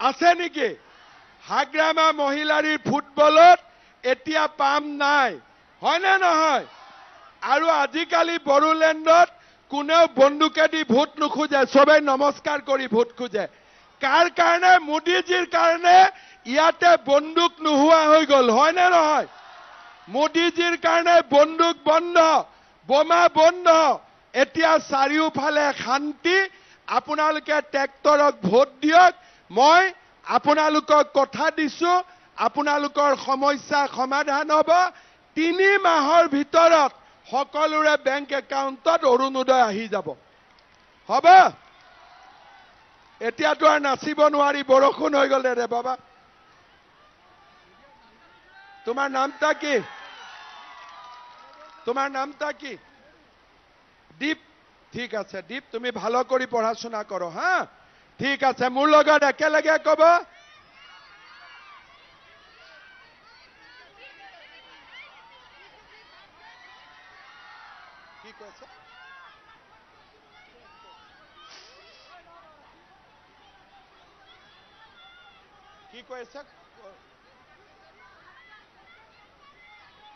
আছে নেকি হাগ্ৰামা মহিলাৰীৰ ফুটবলত এতিয়া পাম নাই হয় না নহয় আৰু আজিকালি বড়োলেণ্ডত কোনেও বন্দুকেদি ভোট নোখোজে সবে নমস্কাৰ কৰি ভোট খোজে কাৰ কাৰণে মোদীজীৰ কাৰণে ইয়াতে বন্দুক নোহোৱা হৈ গল হয় না নহয় মোদীজীৰ কাৰণে বন্দুক বন্ধ বোমা বন্ধ এতিয়া চাৰিওফালে শান্তি আপোনালোকে ট্ৰেক্টৰক ভোট দিয়ক মই আপোনালোকক কথা দিছো আপোনালোকৰ সমস্যা সমাধান হ'ব 3 মাহৰ ভিতৰত সকলোৰে বেংক একাউণ্টত অৰুণোদয় আহি যাব হ'ব এতিয়াতো আৰু নাচিব নোৱাৰি বৰষুণ হৈ গল ৰে বাবা তোমাৰ নামটা কি দীপ ঠিক আছে দীপ তুমি ভালো কৰি পঢ়াশোনা কৰো হ্যাঁ ঠিক আছে মোৰ লগত একেলগে কব কি কৈছে কি কৈছে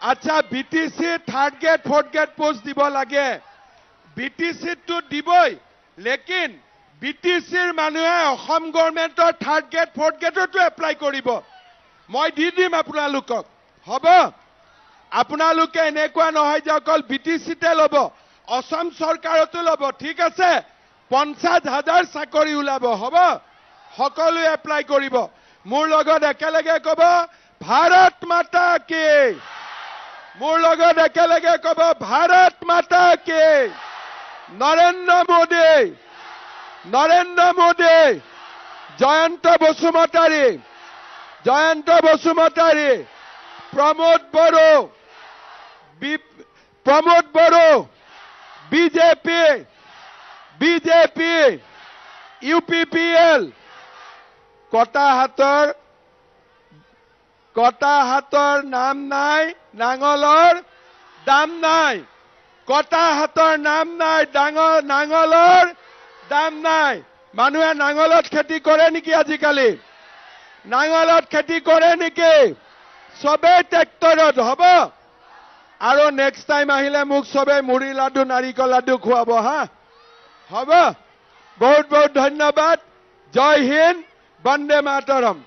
আচ্ছা BTC third grade fourth grade post দিব লাগে বিটিসি তো দিবই লেকিন বিটিসিৰ মানুহে অসম গভৰ্ণমেণ্টৰ থাৰ্ড গেট ফোৰ্থ গেটতো এপ্লাই কৰিব মই দি দিম আপোনালোকক হ'ব আপোনালোকে এনেকুৱা নহয় যে অকল বিটিসিতে ল'ব অসম চৰকাৰতো ল'ব ঠিক আছে 50,000 চাকৰি ওলাব হ'ব সকলোৱে এপ্লাই কৰিব মোৰ লগত একেলগে কব ভাৰত মাতা কি মোৰ লগত একেলগে কব ভাৰত মাতা কি নৰেন্দ্ৰ মোদী জয়ন্ত বসুমতাৰী প্ৰমোদ বড়ো বিজেপি UPPL কটা হাতৰ নাম নাই নাঙলৰ দাম নাই কটা হাতৰ নাম নাই নাঙলৰ দাম নাই মানুহে নাঙলত খেতি কৰে নেকি আজিকালি নাঙলত খেতি কৰে নেকি সবে ট্ৰেক্টৰত হ'ব আৰু নেক্সট টাইম আহিলে মোক সবে মুড়ি লাডু নাৰিকল লাডু খুৱাব হা হ'ব বহুত বহুত ধন্যবাদ জয় হিন্দ বন্দে মাতৰম